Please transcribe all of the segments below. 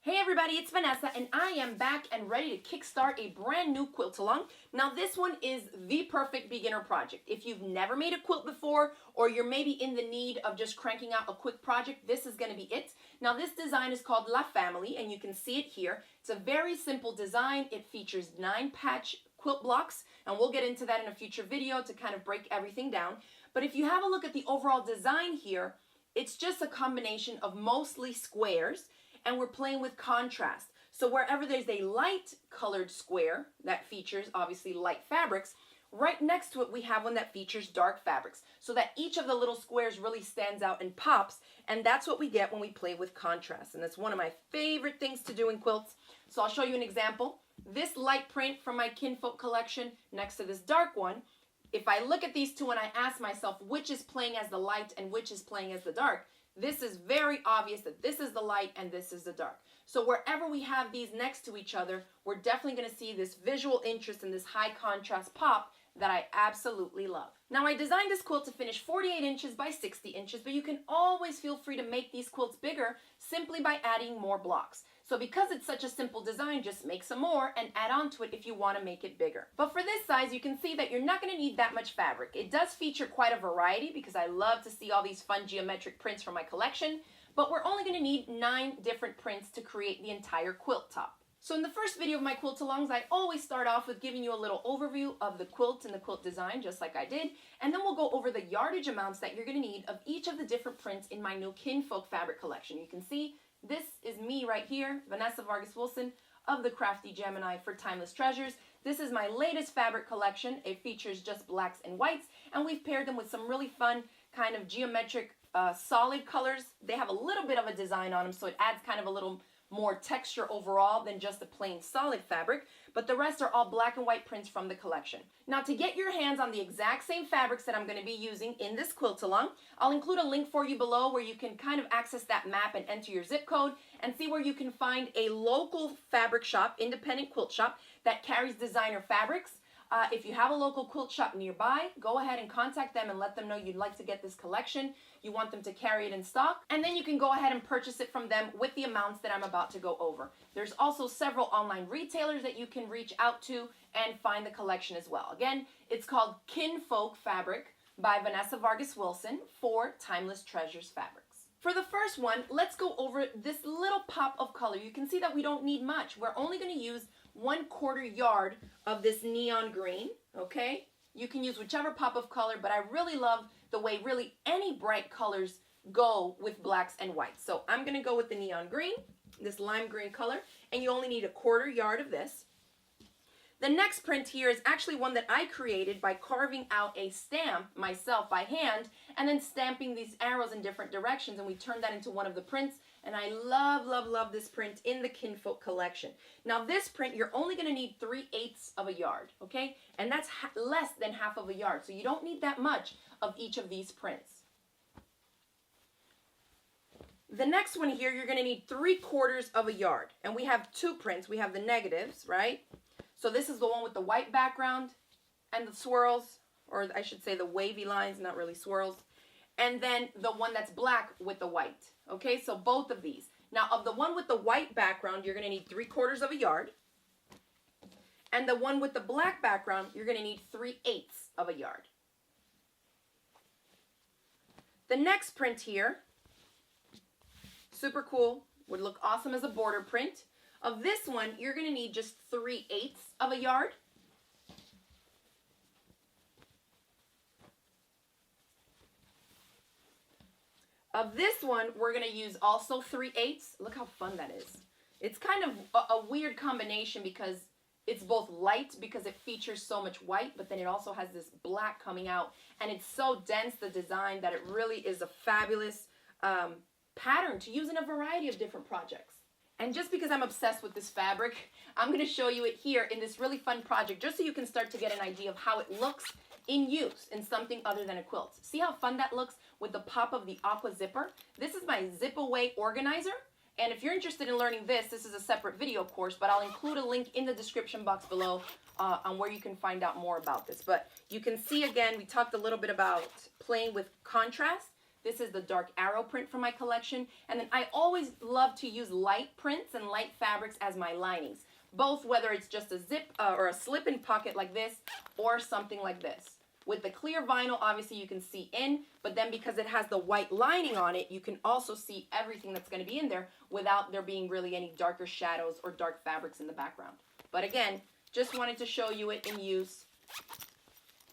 Hey everybody, it's Vanessa and I am back and ready to kickstart a brand new quilt along. Now this one is the perfect beginner project. If you've never made a quilt before or you're maybe in the need of just cranking out a quick project, this is going to be it. Now this design is called La Family and you can see it here. It's a very simple design. It features 9 patch quilt blocks and we'll get into that in a future video to kind of break everything down. But if you have a look at the overall design here, it's just a combination of mostly squares. And we're playing with contrast. So wherever there's a light colored square that features obviously light fabrics, right next to it we have one that features dark fabrics. So that each of the little squares really stands out and pops. And that's what we get when we play with contrast. And that's one of my favorite things to do in quilts. So I'll show you an example. This light print from my Kinfolk collection next to this dark one. If I look at these two and I ask myself which is playing as the light and which is playing as the dark, this is very obvious that this is the light and this is the dark. So wherever we have these next to each other, we're definitely going to see this visual interest and this high contrast pop that I absolutely love. Now I designed this quilt to finish 48 inches by 60 inches, but you can always feel free to make these quilts bigger simply by adding more blocks. So because it's such a simple design, just make some more and add on to it if you want to make it bigger. But for this size, you can see that you're not going to need that much fabric. It does feature quite a variety because I love to see all these fun geometric prints from my collection, but we're only going to need 9 different prints to create the entire quilt top. So in the first video of my quilt alongs, I always start off with giving you a little overview of the quilt and the quilt design, just like I did, and then we'll go over the yardage amounts that you're going to need of each of the different prints in my new Kinfolk fabric collection. You can see this is me right here, Vanessa Vargas Wilson of TheCraftyGemini for Timeless Treasures. This is my latest fabric collection. It features just blacks and whites, and we've paired them with some really fun kind of geometric solid colors. They have a little bit of a design on them, so it adds kind of a little more texture overall than just the plain solid fabric, but the rest are all black and white prints from the collection. Now to get your hands on the exact same fabrics that I'm going to be using in this quilt along, I'll include a link for you below where you can kind of access that map and enter your zip code and see where you can find a local fabric shop, independent quilt shop that carries designer fabrics. If you have a local quilt shop nearby, go ahead and contact them and let them know you'd like to get this collection. You want them to carry it in stock, and then you can go ahead and purchase it from them with the amounts that I'm about to go over. There's also several online retailers that you can reach out to and find the collection as well. Again, it's called Kinfolk Fabric by Vanessa Vargas Wilson for Timeless Treasures Fabrics. For the first one, let's go over this little pop of color. You can see that we don't need much. We're only going to use 1/4 yard of this neon green, okay? You can use whichever pop of color, but I really love the way really any bright colors go with blacks and whites. So I'm going to go with the neon green, this lime green color, and you only need 1/4 yard of this. The next print here is actually one that I created by carving out a stamp myself by hand and then stamping these arrows in different directions, and we turned that into one of the prints. And I love, love, love this print in the Kinfolk collection. Now this print, you're only going to need 3/8 of a yard, okay? And that's less than half of a yard. So you don't need that much of each of these prints. The next one here, you're going to need 3/4 of a yard. And we have 2 prints. We have the negatives, right? So this is the one with the white background and the swirls, or I should say the wavy lines, not really swirls. And then the one that's black with the white. Okay, so both of these. Now, of the one with the white background, you're going to need 3/4 of a yard. And the one with the black background, you're going to need 3/8 of a yard. The next print here, super cool, would look awesome as a border print. Of this one, you're going to need just 3/8 of a yard. Of this one, we're going to use also 3/8. Look how fun that is. It's kind of a weird combination because it's both light because it features so much white, but then it also has this black coming out. And it's so dense, the design, that it really is a fabulous pattern to use in a variety of different projects. And just because I'm obsessed with this fabric, I'm going to show you it here in this really fun project just so you can start to get an idea of how it looks in use in something other than a quilt. See how fun that looks with the pop of the aqua zipper? This is my zip away organizer. And if you're interested in learning this is a separate video course, but I'll include a link in the description box below on where you can find out more about this. But you can see again, we talked a little bit about playing with contrast. This is the dark arrow print from my collection. And then I always love to use light prints and light fabrics as my linings. Both whether it's just a zip or a slip-in pocket like this or something like this. With the clear vinyl, obviously you can see in, but then because it has the white lining on it, you can also see everything that's going to be in there without there being really any darker shadows or dark fabrics in the background. But again, just wanted to show you it in use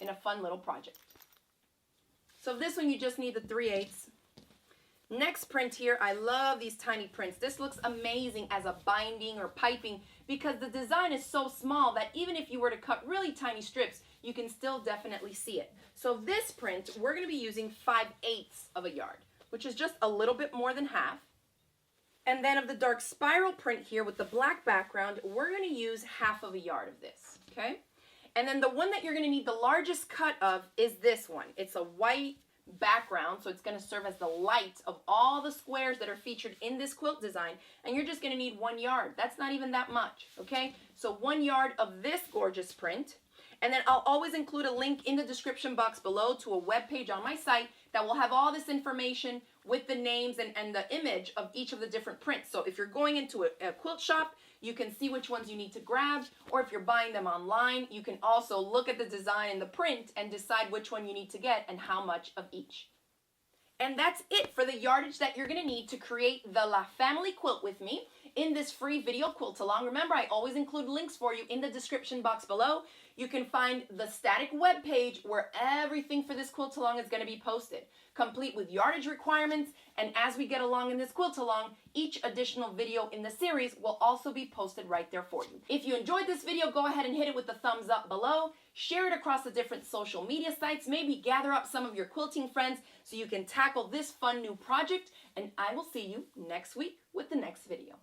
in a fun little project. So this one you just need the 3/8. Next print here, I love these tiny prints. This looks amazing as a binding or piping because the design is so small that even if you were to cut really tiny strips, you can still definitely see it. So this print, we're going to be using 5/8 of a yard, which is just a little bit more than half. And then of the dark spiral print here with the black background, we're going to use 1/2 of a yard of this, okay? And then the one that you're going to need the largest cut of is this one. It's a white background, so it's going to serve as the light of all the squares that are featured in this quilt design, and you're just going to need 1 yard. That's not even that much, okay? So 1 yard of this gorgeous print, and then I'll always include a link in the description box below to a web page on my site that will have all this information with the names and the image of each of the different prints. So if you're going into a quilt shop, you can see which ones you need to grab, or if you're buying them online, you can also look at the design and the print and decide which one you need to get and how much of each. And that's it for the yardage that you're going to need to create the La Family quilt with me in this free video quilt along. Remember, I always include links for you in the description box below. You can find the static web page where everything for this quilt along is going to be posted, complete with yardage requirements. And as we get along in this quilt along, each additional video in the series will also be posted right there for you. If you enjoyed this video, go ahead and hit it with the thumbs up below. Share it across the different social media sites. Maybe gather up some of your quilting friends so you can tackle this fun new project. And I will see you next week with the next video.